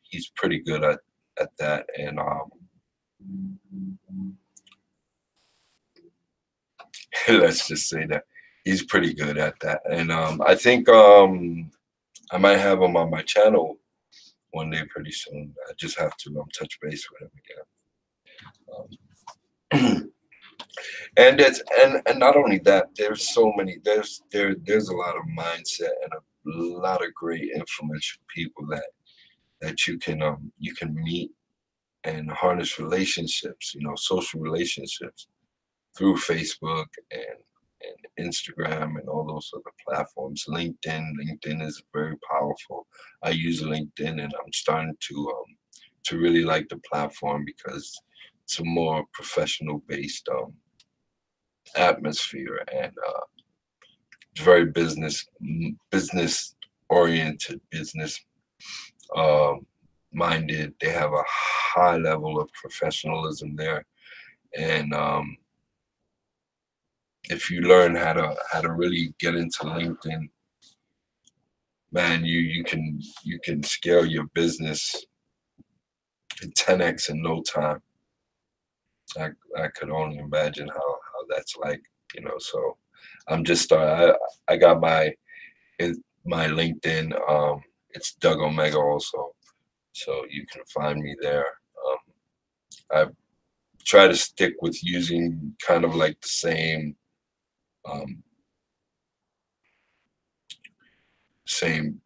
He's pretty good at that, and let's just say that he's pretty good at that. And I think I might have him on my channel one day pretty soon. I just have to touch base with him again. And it's and not only that, there's so many. There's a lot of mindset and a lot of great influential people that you can meet and harness relationships, you know, social relationships through Facebook and Instagram and all those other platforms. LinkedIn is very powerful. I use LinkedIn, and I'm starting to really like the platform because it's a more professional based atmosphere, and it's very business oriented, business um, minded. They have a high level of professionalism there, and if you learn how to really get into LinkedIn, man, you can scale your business in 10x in no time. I could only imagine how that's like, you know. So I'm just starting. I got my LinkedIn. It's Doug Omega also, so you can find me there. I try to stick with using kind of like the um, same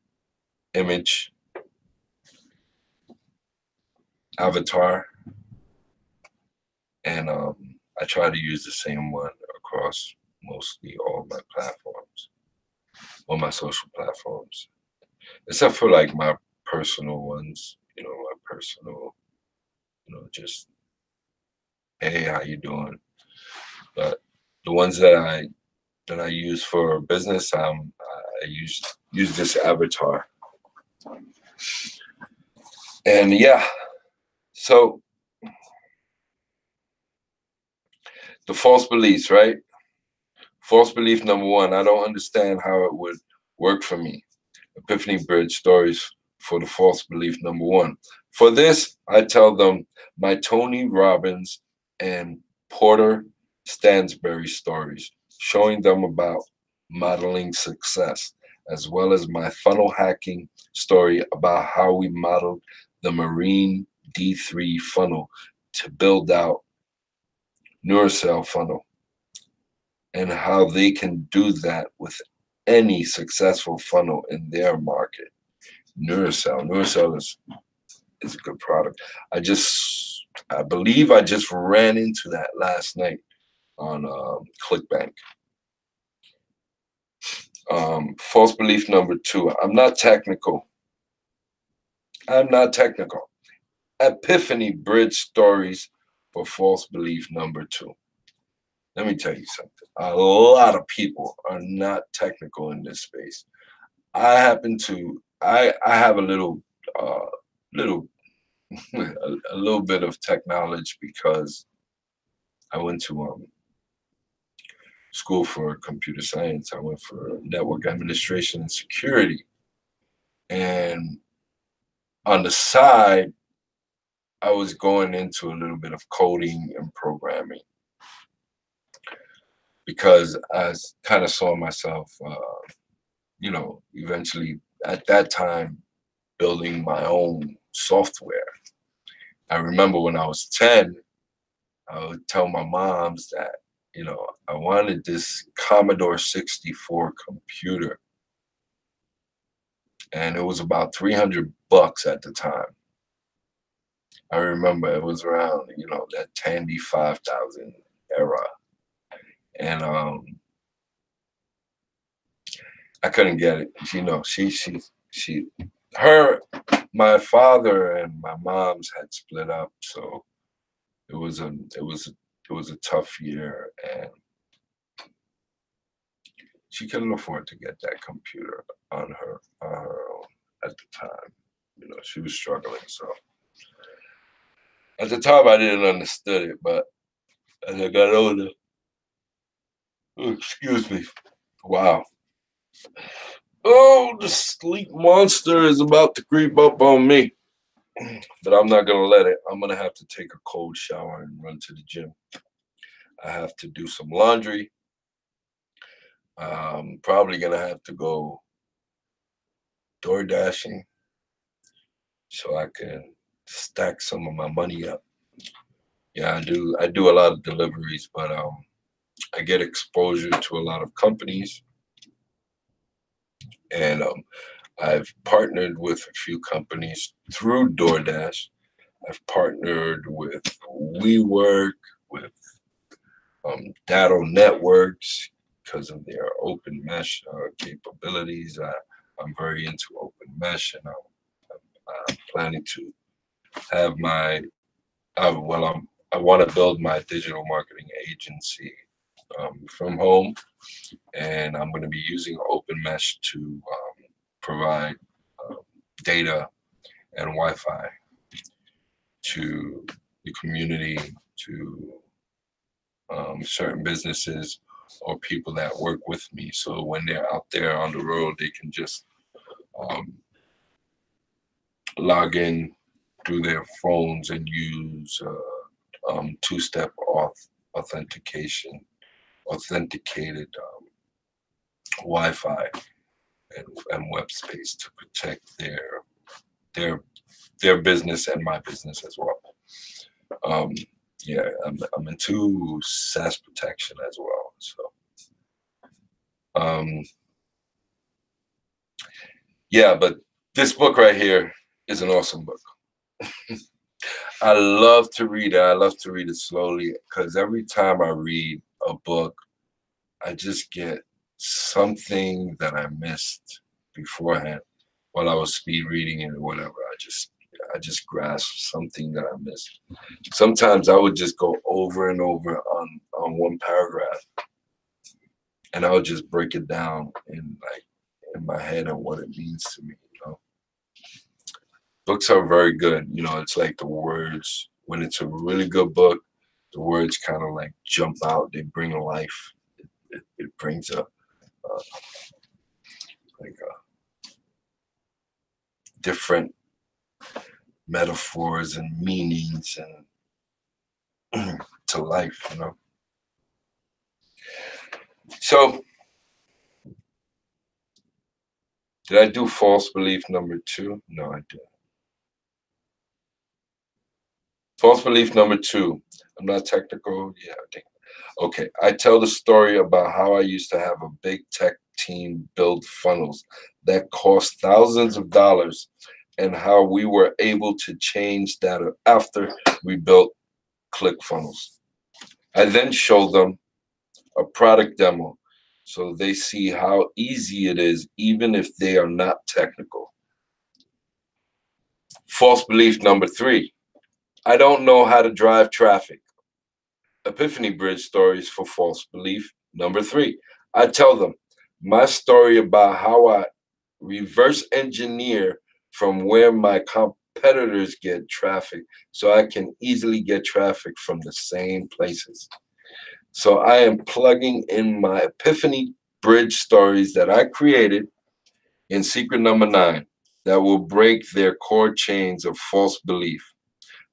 image avatar, and I try to use the same one across mostly all my platforms, all my social platforms, except for like my personal ones. You know, my personal, you know, just hey, how you doing? But the ones that I use for business, I use this avatar, and yeah. So the false beliefs, right? False belief number one: I don't understand how it would work for me. Epiphany Bridge stories for the false belief number one. For this, I tell them my Tony Robbins and Porter Stansberry stories, showing them about modeling success, as well as my funnel hacking story about how we modeled the Marine D3 funnel to build out Neurocell funnel, and how they can do that with any successful funnel in their market. Neurocell is a good product. I just I believe I just ran into that last night on ClickBank. False belief number 2. I'm not technical. I'm not technical. Epiphany bridge stories for false belief number 2. Let me tell you something. A lot of people are not technical in this space. I happen to. I have a little a little bit of tech knowledge because I went to school for computer science. I went for network administration and security, and on the side, I was going into a little bit of coding and programming because I kind of saw myself, eventually at that time building my own software. I remember when I was 10, I would tell my moms that, I wanted this Commodore 64 computer, and it was about $300 at the time. I remember it was around, that Tandy 5000 era. And I couldn't get it. My father and my mom's had split up, so it was a tough year, and she couldn't afford to get that computer on her own at the time. She was struggling. So at the time, I didn't understand it, but as I got older, excuse me, wow. Oh, the sleep monster is about to creep up on me, but I'm not gonna let it. I'm gonna have to take a cold shower and run to the gym. I have to do some laundry. Probably gonna have to go door dashing so I can stack some of my money up. Yeah, I do a lot of deliveries, but I get exposure to a lot of companies, and I've partnered with a few companies through DoorDash. I've partnered with WeWork, with Datto Networks because of their open mesh capabilities. I'm very into open mesh, and I'm planning to have I want to build my digital marketing agency from home, and I'm going to be using open mesh to provide data and Wi-Fi to the community, to certain businesses or people that work with me. So when they're out there on the road, they can just log in through their phones and use two-step authentication, authenticated Wi-Fi and web space to protect their business and my business as well. Yeah, I'm into SaaS protection as well. So yeah, but this book right here is an awesome book. I love to read it. I love to read it slowly because every time I read a book, I just get something that I missed beforehand while I was speed reading it or whatever. I just grasp something that I missed. Sometimes I would just go over and over on one paragraph, and I would just break it down in my head and what it means to me. Books are very good. It's like the words, when it's a really good book, the words kind of like jump out. They bring life. It brings like a different metaphors and meanings and to life. So did I do false belief number 2? No, I didn't. False belief number 2. I'm not technical. Yeah, I think. Okay. I tell the story about how I used to have a big tech team build funnels that cost thousands of dollars and how we were able to change that after we built ClickFunnels. I then show them a product demo so they see how easy it is, even if they are not technical. False belief number 3. I don't know how to drive traffic. Epiphany Bridge stories for false belief number 3. I tell them my story about how I reverse engineer from where my competitors get traffic so I can easily get traffic from the same places. So I am plugging in my Epiphany Bridge stories that I created in secret number 9 that will break their core chains of false belief.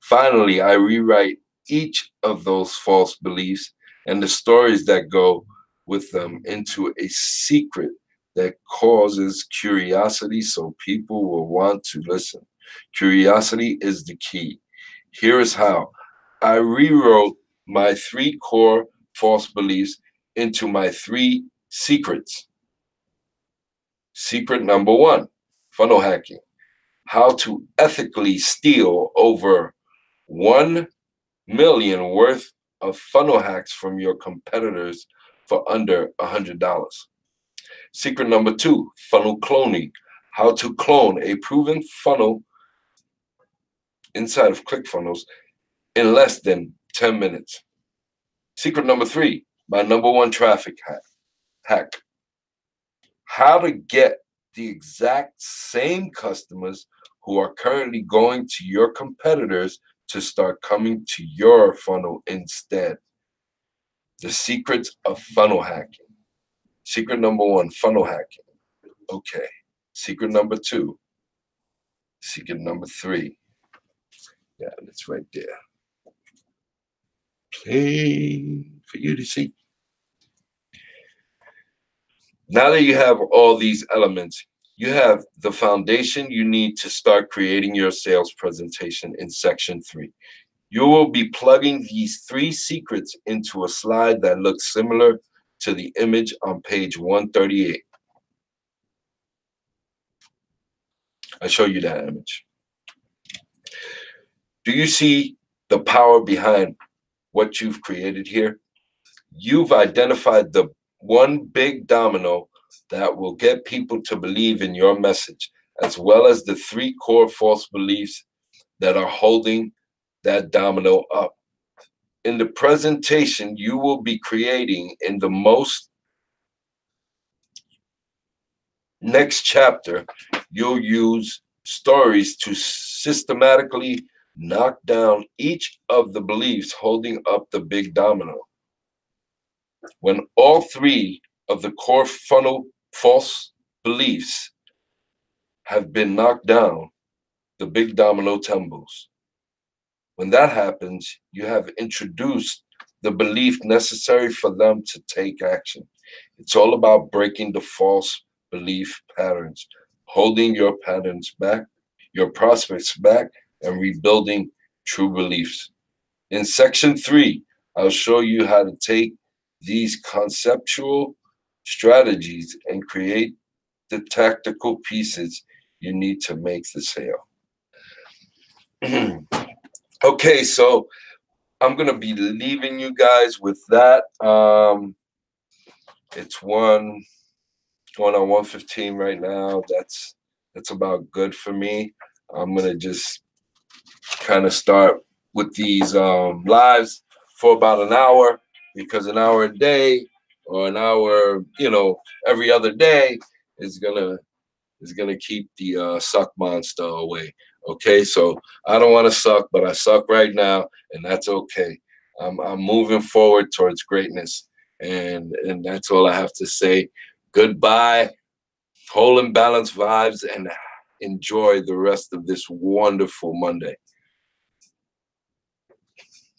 Finally, I rewrite each of those false beliefs and the stories that go with them into a secret that causes curiosity so people will want to listen. Curiosity is the key. Here is how. I rewrote my 3 core false beliefs into my 3 secrets. Secret number 1, funnel hacking. How to ethically steal over 1 million worth of funnel hacks from your competitors for under $100. Secret number 2, funnel cloning. How to clone a proven funnel inside of ClickFunnels in less than 10 minutes. Secret number 3, my number 1 traffic hack. How to get the exact same customers who are currently going to your competitors to start coming to your funnel instead. The secrets of funnel hacking. Secret number 1, funnel hacking. Okay. Secret number 2. Secret number 3. Yeah, that's right there. Plain for you to see. Now that you have all these elements, you have the foundation you need to start creating your sales presentation in section 3. You will be plugging these 3 secrets into a slide that looks similar to the image on page 138. I show you that image. Do you see the power behind what you've created here? You've identified the one big domino that will get people to believe in your message, as well as the 3 core false beliefs that are holding that domino up. In the presentation you will be creating in the next chapter, you'll use stories to systematically knock down each of the beliefs holding up the big domino. When all 3 of the core funnel false beliefs have been knocked down, the big domino tumbles. When that happens, you have introduced the belief necessary for them to take action. It's all about breaking the false belief patterns, holding your patterns back, your prospects back, and rebuilding true beliefs. In section 3, I'll show you how to take these conceptual strategies and create the tactical pieces you need to make the sale. Okay, so I'm gonna be leaving you guys with that. It's going on 1:15 right now. That's about good for me. I'm gonna just kind of start with these lives for about an hour, because an hour a day or an hour, every other day is gonna keep the suck monster away. Okay, so I don't want to suck, but I suck right now, and that's okay. I'm moving forward towards greatness, and that's all I have to say. Goodbye, whole and balanced vibes, and enjoy the rest of this wonderful Monday.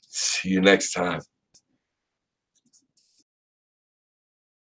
See you next time.